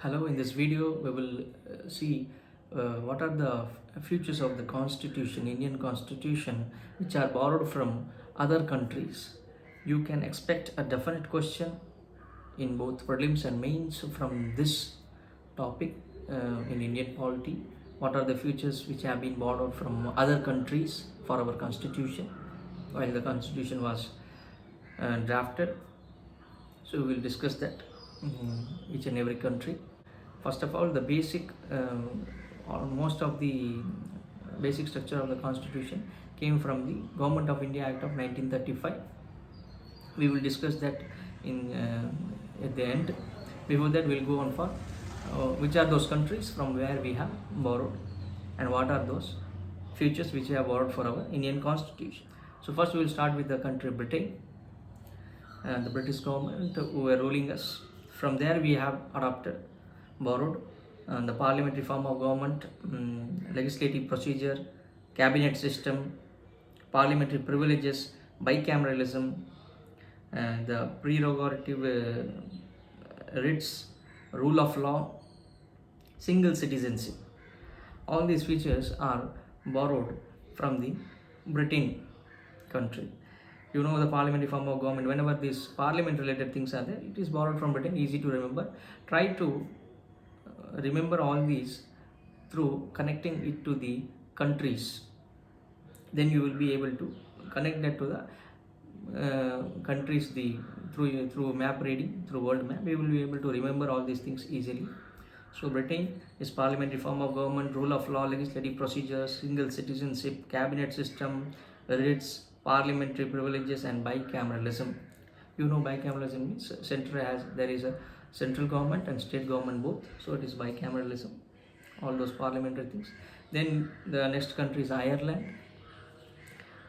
Hello, in this video we will see what are the features of the constitution, Indian constitution, which are borrowed from other countries. You can expect a definite question in both prelims and mains from this topic in Indian polity. What are the features which have been borrowed from other countries for our constitution while the constitution was drafted? So we will discuss that each and every country. First of all, the basic or most of the basic structure of the constitution came from the Government of India Act of 1935. We will discuss that in at the end. Before that, we'll go on for which are those countries from where we have borrowed and what are those features which we have borrowed for our Indian constitution. So first we will start with the country Britain, the British government who were ruling us. From there we have adopted, borrowed the parliamentary form of government, legislative procedure, cabinet system, parliamentary privileges, bicameralism, the prerogative writs, rule of law, single citizenship. All these features are borrowed from the Britain country. You know the parliamentary form of government. Whenever these parliament related things are there, it is borrowed from Britain. Easy to remember. Try to remember all these through connecting it to the countries. Then you will be able to connect that to the countries through map reading, through world map. We will be able to remember all these things easily. So Britain is parliamentary form of government, rule of law, legislative procedures, single citizenship, cabinet system, writs, parliamentary privileges, and bicameralism. You know bicameralism means there is a central government and state government both, so it is bicameralism, all those parliamentary things. Then the next country is Ireland.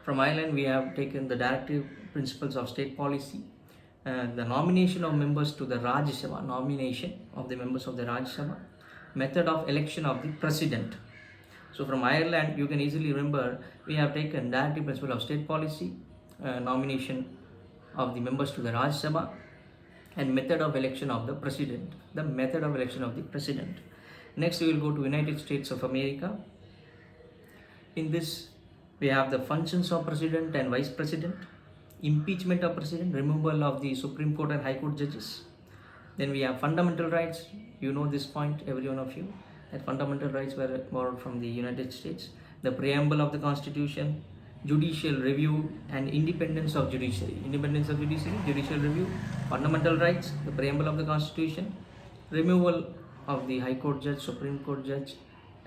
From Ireland we have taken the directive principles of state policy, the nomination of members to the Rajya Sabha, method of election of the president. So from Ireland, you can easily remember we have taken directive principle of state policy, nomination of the members to the Rajya Sabha, and method of election of the president. Next, we will go to United States of America. In this, we have the functions of president and vice president, impeachment of president, removal of the Supreme Court and High Court judges. Then we have fundamental rights. You know this point, every one of you, that fundamental rights were borrowed from the United States. The preamble of the Constitution, judicial review and independence of judiciary. Judicial review, fundamental rights, the preamble of the Constitution, removal of the High Court judge, Supreme Court judge,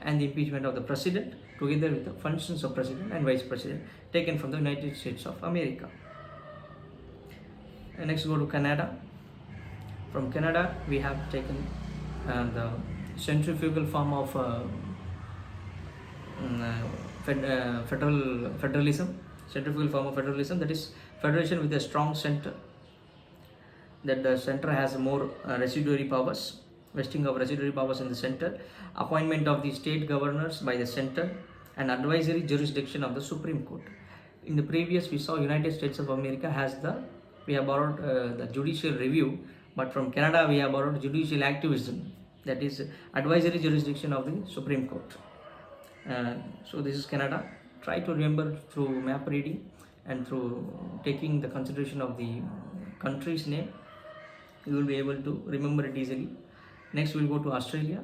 and the impeachment of the president, together with the functions of president and vice president, taken from the United States of America. And next, go to Canada. From Canada, we have taken the centrifugal form of federalism, that is federation with a strong center, that the center has more residuary powers, vesting of residuary powers in the center, appointment of the state governors by the center, and advisory jurisdiction of the Supreme Court. In the previous, we saw United States of America we have borrowed the judicial review, but from Canada we have borrowed judicial activism, that is advisory jurisdiction of the Supreme Court. So this is Canada. Try to remember through map reading and through taking the consideration of the country's name. You will be able to remember it easily. Next we will go to Australia.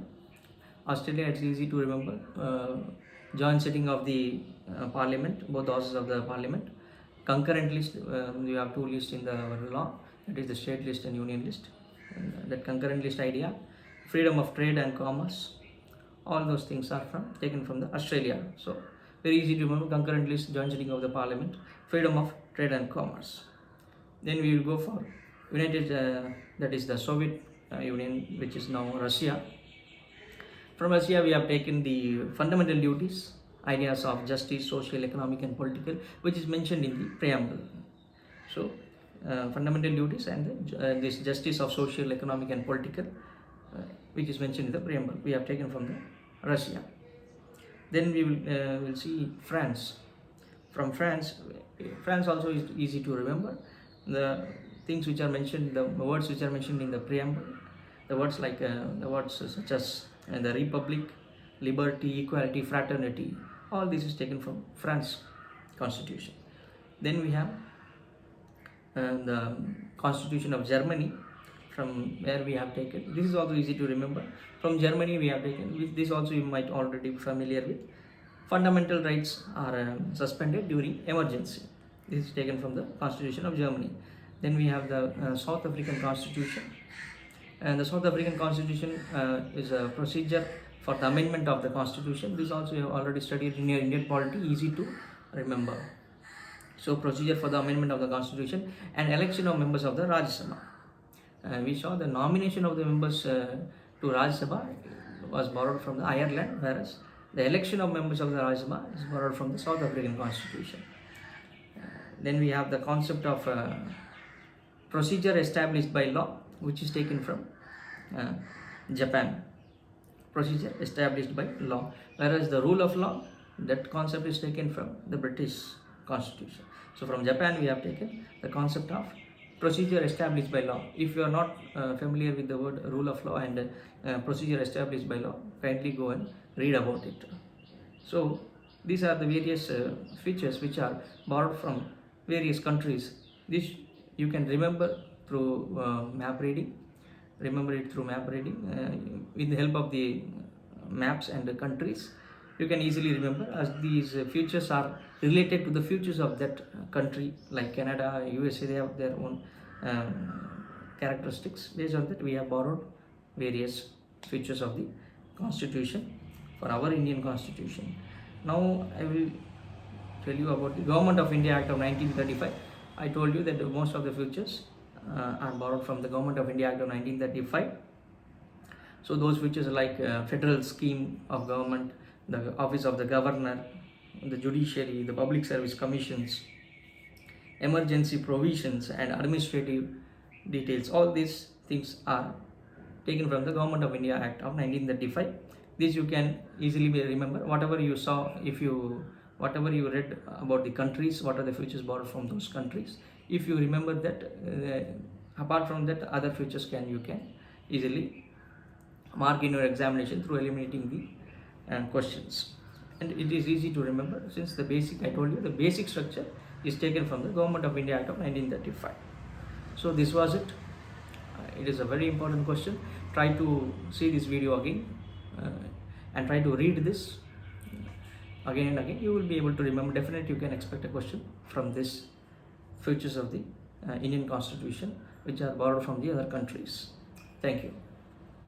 It's easy to remember. Joint sitting of the parliament, both houses of the parliament. Concurrent list, you have two lists in the law, that is the state list and union list. That concurrent list idea, freedom of trade and commerce, all those things are taken from the Australia. So very easy to remember: concurrent list, joint sitting of the parliament, freedom of trade and commerce. Then we will go for that is the Soviet Union, which is now Russia. From Russia we have taken the fundamental duties, ideas of justice, social, economic and political, which is mentioned in the preamble. So fundamental duties and this justice of social, economic and political, which is mentioned in the preamble, we have taken from the Russia. Then we will see France. From France also is easy to remember. The things which are mentioned, the words which are mentioned in the preamble, The words like the words such as the republic, liberty, equality, fraternity, all this is taken from France constitution. Then we have the constitution of Germany, from where we have taken, this is also easy to remember, from Germany we have taken, with this also you might already be familiar with, fundamental rights are suspended during emergency. This is taken from the constitution of Germany. Then we have the South African constitution, and the South African constitution is a procedure for the amendment of the constitution. This also you have already studied in your Indian polity, easy to remember. So procedure for the amendment of the constitution and election of members of the Rajya Sabha. We saw the nomination of the members to Rajya Sabha was borrowed from the Ireland, whereas the election of members of the Rajya Sabha is borrowed from the South African constitution. Then we have the concept of procedure established by law, which is taken from Japan. Procedure established by law, whereas the rule of law, that concept is taken from the British constitution. So from Japan we have taken the concept of procedure established by law. If you are not familiar with the word rule of law and procedure established by law, kindly go and read about it. So these are the various features which are borrowed from various countries. This you can remember through map reading. Remember it through map reading with the help of the maps and the countries. You can easily remember, as these features are related to the features of that country, like Canada, USA, they have their own characteristics. Based on that, we have borrowed various features of the constitution for our Indian constitution. Now I will tell you about the Government of India Act of 1935. I told you that most of the features are borrowed from the Government of India Act of 1935. So those features are like federal scheme of government, the office of the governor, the judiciary, the public service commissions, emergency provisions and administrative details. All these things are taken from the Government of India Act of 1935. This you can easily remember. Whatever you saw, whatever you read about the countries, what are the features borrowed from those countries. If you remember that, apart from that, other features you can easily mark in your examination through eliminating the questions. And it is easy to remember, since the basic, I told you, the basic structure is taken from the Government of India Act of 1935. So this was it. It is a very important question. Try to see this video again and try to read this again and again. You will be able to remember. Definitely you can expect a question from this features of the Indian Constitution which are borrowed from the other countries. Thank you.